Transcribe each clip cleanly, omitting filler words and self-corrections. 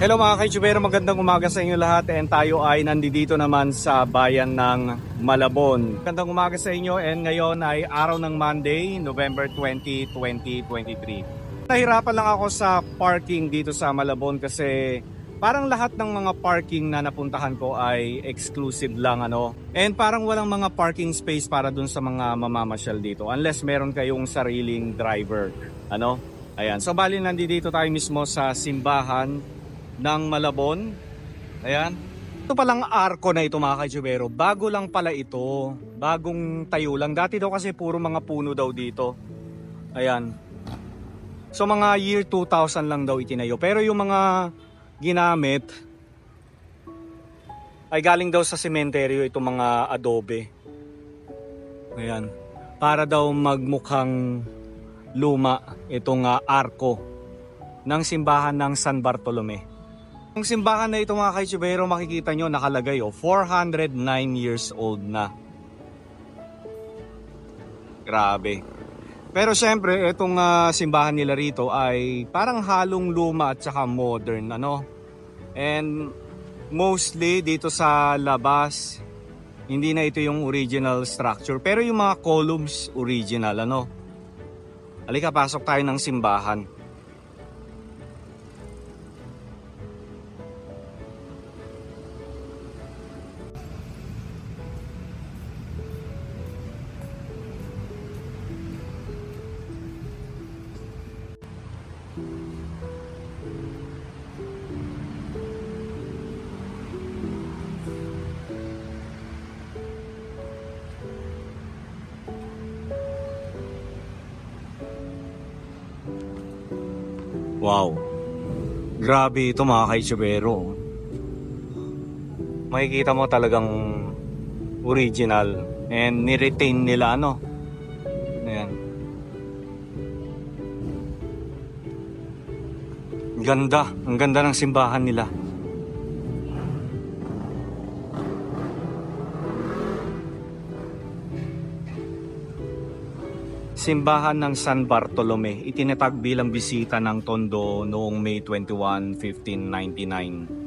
Hello mga ka-YouTubero, magandang umaga sa inyo lahat and tayo ay nandito naman sa bayan ng Malabon. Magandang umaga sa inyo and ngayon ay araw ng Monday, November 20, 2023. Nahirapan lang ako sa parking dito sa Malabon kasi parang lahat ng mga parking na napuntahan ko ay exclusive lang and parang walang mga parking space para dun sa mga mamamasyal dito unless meron kayong sariling driver. Ayan, so bali nandito tayo mismo sa simbahan ng Malabon. Ayan. Ito palang arko na ito mga ka-YouTubero. Bago lang pala ito. Bagong tayo lang. Dati daw kasi puro mga puno daw dito. Ayan. So mga year 2000 lang daw itinayo. Pero yung mga ginamit ay galing daw sa sementeryo itong mga adobe. Ayan. Para daw magmukhang luma itong arko ng simbahan ng San Bartolome. Ang simbahan na ito mga ka-YouTubero, makikita nyo nakalagay 409 years old na. Grabe. Pero syempre itong simbahan nila rito ay parang halong luma at saka modern And mostly dito sa labas hindi na ito yung original structure, pero yung mga columns original Halika, pasok tayo ng simbahan. Wow, grabe ito mga ka-YouTubero. Makikita mo talagang original and ni-retain nila Ayan. Ang ganda ng simbahan nila. Simbahan ng San Bartolome, itinatag bilang bisita ng Tondo noong May 21, 1599.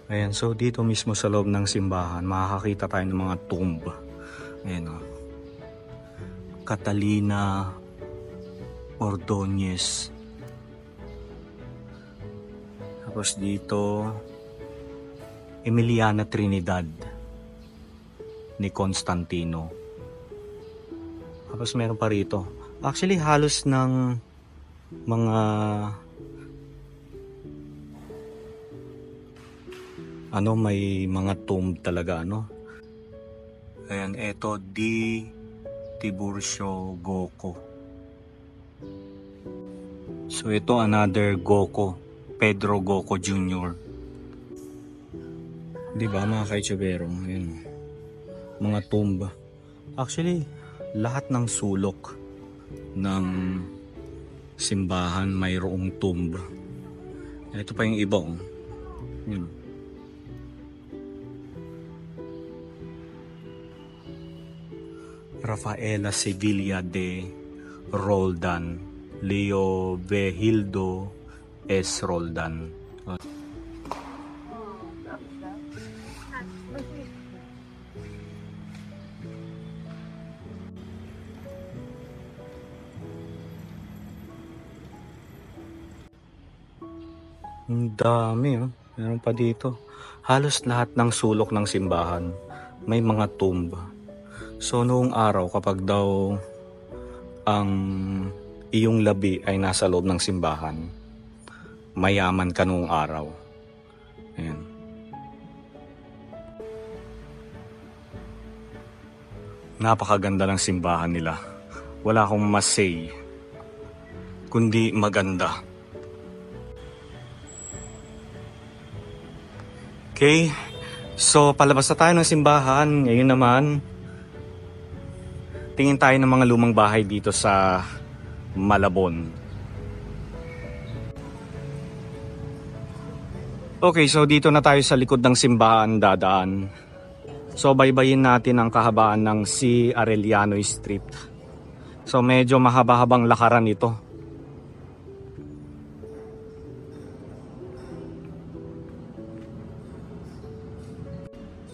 Ayan, so dito mismo sa loob ng simbahan, makakakita tayo ng mga tomb. Ayan o. Catalina Ordonez. Tapos dito, Emiliana Trinidad ni Constantino. Tapos meron pa rito. Actually, halos ng mga may mga tomb talaga, Ayan, eto di Tiburcio Goco. So ito another Goco, Pedro Goco Jr. Di ba mga kaitsubero? Ayan, mga tomb. Actually, lahat ng sulok ng simbahan mayroong tomb. Ito pa yung iba. Yun. Rafaela Sevilla de Roldan, Leo Vehildo S. Roldan. Ang dami, meron pa dito. Halos lahat ng sulok ng simbahan may mga tomb. So noong araw, kapag daw ang iyong labi ay nasa loob ng simbahan, mayaman ka noong araw. Ayan. Napakaganda ng simbahan nila. Wala akong masay, kundi maganda. Okay, so palabas na tayo ng simbahan. Ngayon naman, tingin tayo ng mga lumang bahay dito sa Malabon. Okay, so dito na tayo sa likod ng simbahan dadaan. So baybayin natin ang kahabaan ng C. Arellano Street. So medyo mahaba-habang lakaran ito.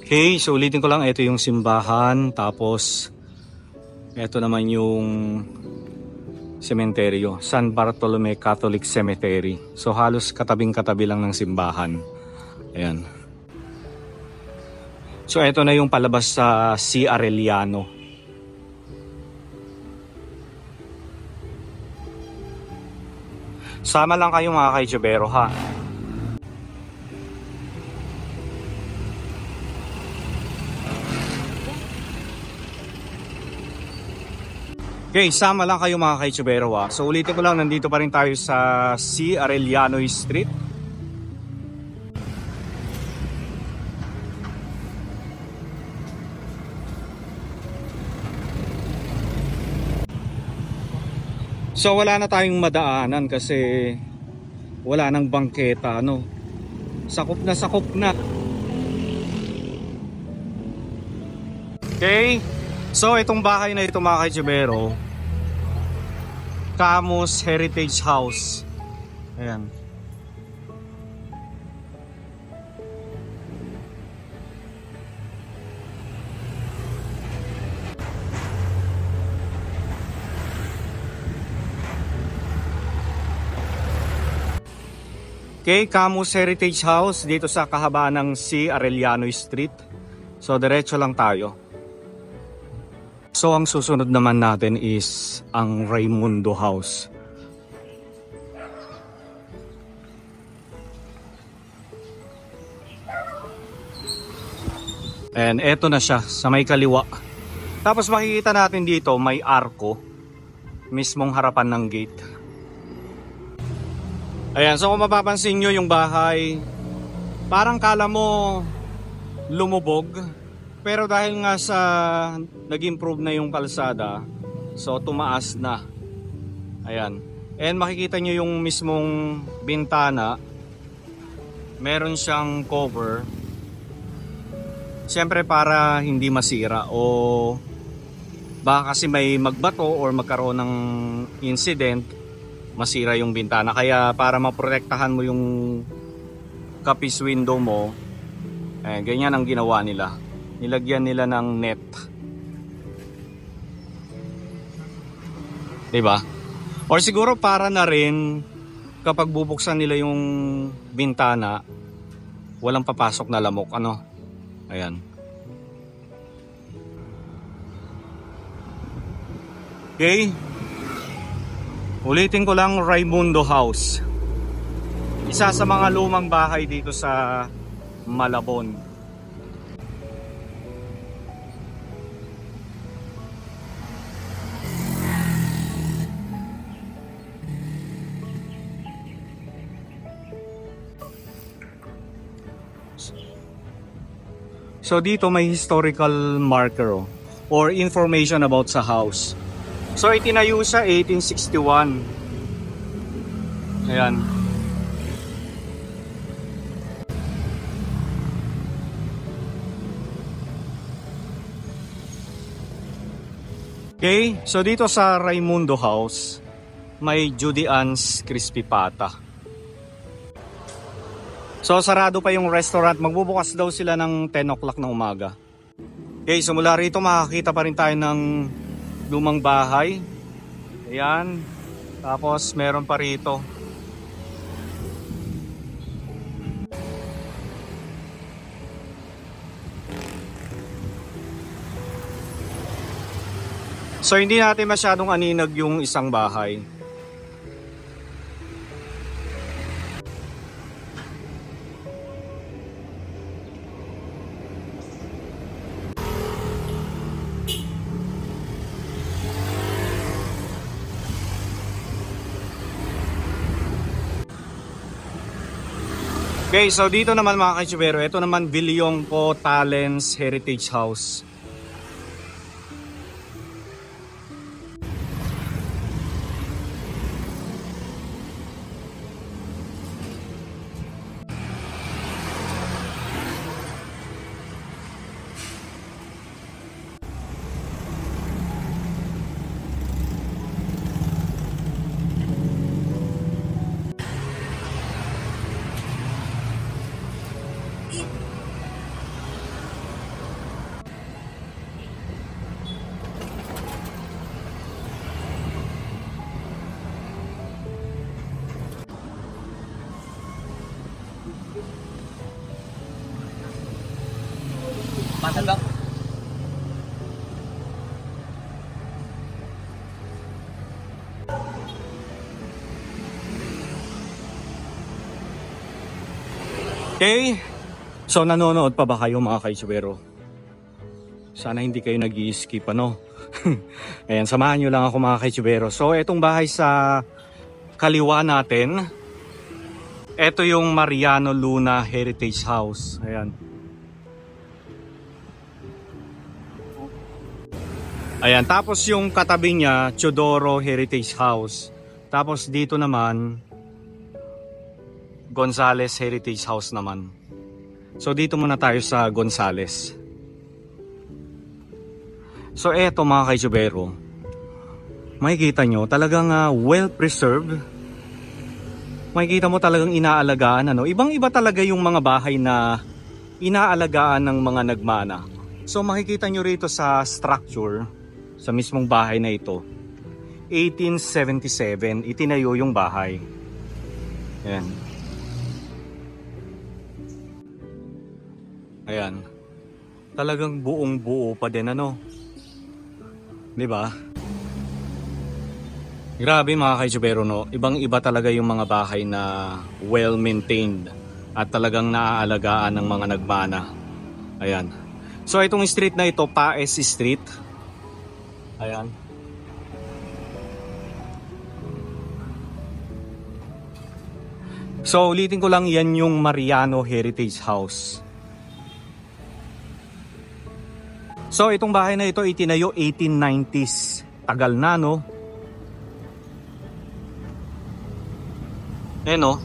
Okay, so ulitin ko lang, ito yung simbahan, tapos ito naman yung sementeryo, San Bartolome Catholic Cemetery. So halos katabing-katabi lang ng simbahan. Ayan. So ito na yung palabas sa C. Arellano. Sama lang kayo mga kaitsubero ha. Okay, sama lang kayo mga kaitsubero ha. So ulitin ko lang, nandito pa rin tayo sa C. Arellano Street. So wala na tayong madaanan kasi wala nang bangketa, Sakop na sakop na. Okay, so itong bahay na ito mga kaitsubero, Camus Heritage House. Ayan. Okay, Camus Heritage House dito sa kahabaan ng C. Arellano Street. So diretso lang tayo. So ang susunod naman natin is ang Raimundo House. And eto na siya sa may kaliwa. Tapos makikita natin dito may arko mismong harapan ng gate. Ayan, so kung mapapansin nyo yung bahay, parang kala mo lumubog. Pero dahil nga sa nag-improve na yung kalsada, so tumaas na. Ayan. And makikita nyo yung mismong bintana, meron siyang cover. Siyempre para hindi masira o baka kasi may magbato or magkaroon ng incident, masira yung bintana. Kaya para maprotektahan mo yung kapis window mo, Ayan, ganyan ang ginawa nila. Nilagyan nila ng net. Diba? Or siguro para na rin kapag bubuksan nila yung bintana, walang papasok na lamok. Ano? Ayan. Okay. Ulitin ko lang, Raimundo House. Isa sa mga lumang bahay dito sa Malabon. So dito may historical marker or information about sa house. So itinayo sa 1861. Ayan. Okay, so dito sa Raimundo House, may Judy Ann's Crispy Pata. So sarado pa yung restaurant, magbubukas daw sila ng 10 o'clock ng umaga. Okay, so mula rito makakita pa rin tayo ng lumang bahay. Ayan, tapos meron pa rito. So hindi natin masyadong aninag yung isang bahay. Okay, so dito naman mga kaitsubero, ito naman Villongco Talents Heritage House. Matanda. Okay, so nanonood pa ba kayo mga kaitsubero? Sana hindi kayo nag-i-skip ano. Ayan, samahan nyo lang ako mga kaitsubero. So etong bahay sa kaliwa natin, ito yung Mariano Luna Heritage House. Ayan. Ayan, tapos yung katabi niya, Teodoro Heritage House. Tapos dito naman, Gonzales Heritage House naman. So dito muna tayo sa Gonzales. So eto mga kaitsubero, makikita nyo talagang well preserved. Makikita mo talagang inaalagaan. Ano? Ibang iba talaga yung mga bahay na inaalagaan ng mga nagmana. So makikita nyo rito sa structure, sa mismong bahay na ito, 1877 itinayo yung bahay. Ayan. Ayan. Talagang buong buo pa din ano. 'Di ba? Grabe mga kaitsubero no. Ibang iba talaga yung mga bahay na well maintained at talagang naaalagaan ng mga nagmana. Ayan. So itong street na ito, Paes Street. Ayan. So ulitin ko lang, yan yung Mariano Heritage House. So itong bahay na ito itinayo 1890s. Tagal na no. Eh no.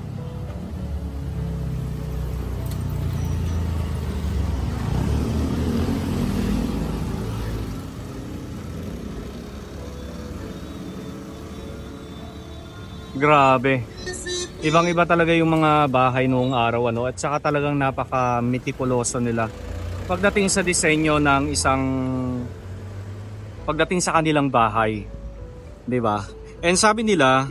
Grabe. Ibang-iba talaga yung mga bahay noong araw, ano, at saka talagang napaka-metikuloso nila. Pagdating sa disenyo ng pagdating sa kanilang bahay, 'di ba? And sabi nila,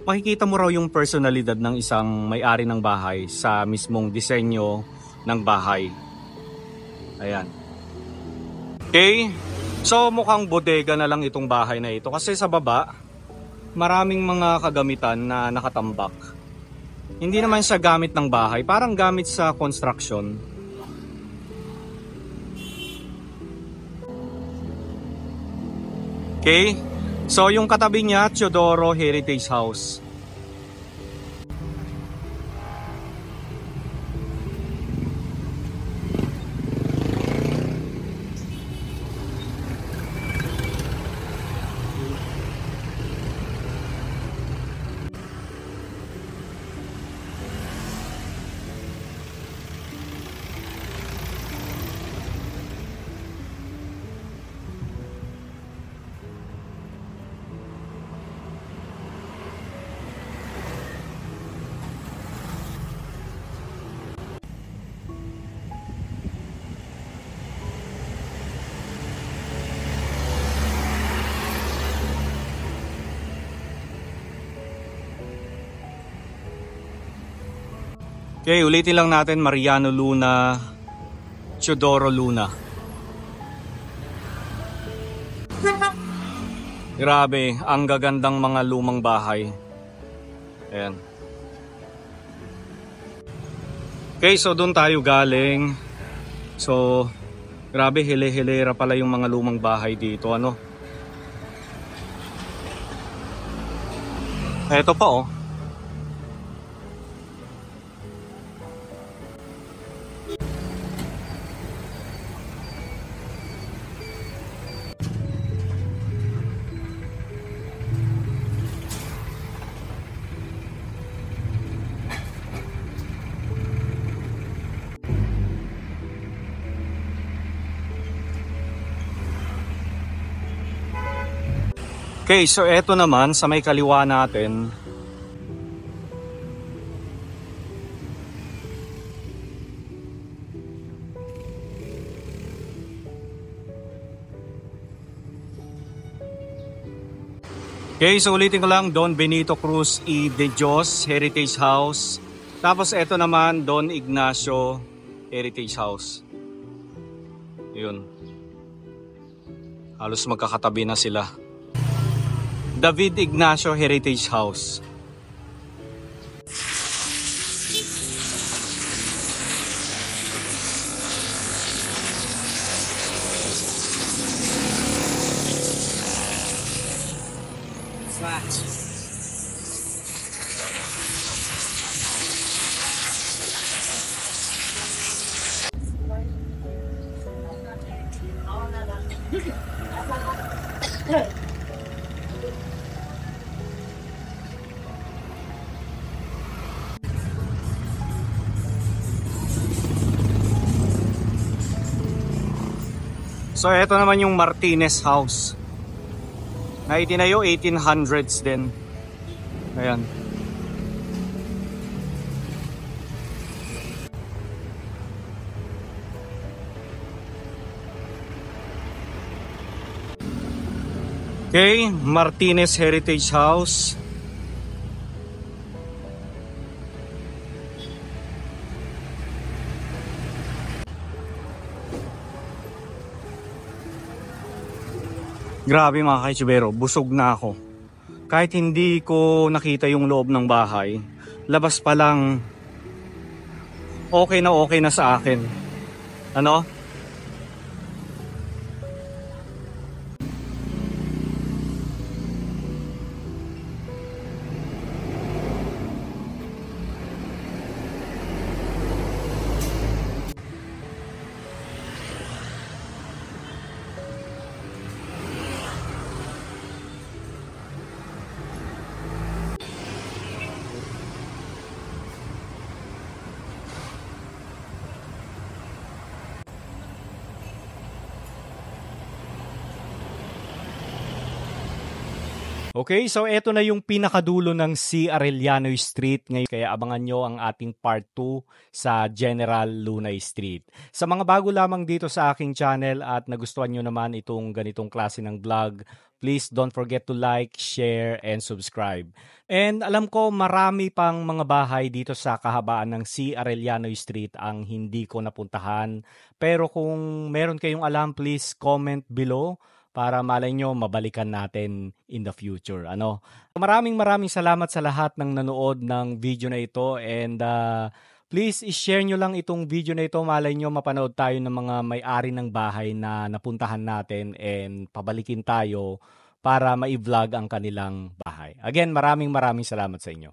makikita mo raw yung personalidad ng isang may-ari ng bahay sa mismong disenyo ng bahay. Ayan. Okay? So mukhang bodega na lang itong bahay na ito kasi sa baba, maraming mga kagamitan na nakatambak. Hindi naman siya gamit ng bahay, parang gamit sa construction. Okay? So yung katabi niya, Teodoro Heritage House. Okay, ulitin lang natin, Mariano Luna, Teodoro Luna. Grabe, ang gagandang mga lumang bahay. Ayan. Okay, so doon tayo galing. So, grabe, hile-hilera pala yung mga lumang bahay dito, ano. Eto pa, oh. Okay, so eto naman sa may kaliwa natin. Okay, so ulitin ko lang, Don Benito Cruz y de Dios Heritage House. Tapos eto naman, Don Ignacio Heritage House. Yun. Halos magkakatabi na sila. David Ignacio Heritage House. So eto naman yung Martinez House na itinayo 1800s din. Ayan. Okay, Martinez Heritage House. Grabe mga kaitsubero, busog na ako. Kahit hindi ko nakita yung loob ng bahay, labas pa lang okay na sa akin. Ano? Okay, so eto na yung pinakadulo ng C. Arellano Street ngayon, kaya abangan nyo ang ating part 2 sa General Lunay Street. Sa mga bago lamang dito sa aking channel at nagustuhan nyo naman itong ganitong klase ng vlog, please don't forget to like, share, and subscribe. And alam ko marami pang mga bahay dito sa kahabaan ng C. Arellano Street ang hindi ko napuntahan. Pero kung meron kayong alam, please comment below para malay nyo mabalikan natin in the future. Maraming salamat sa lahat ng nanood ng video na ito, and please i-share nyo lang itong video na ito. Malay nyo mapanood tayo ng mga may-ari ng bahay na napuntahan natin and pabalikin tayo para ma-vlog ang kanilang bahay. Again, maraming salamat sa inyo.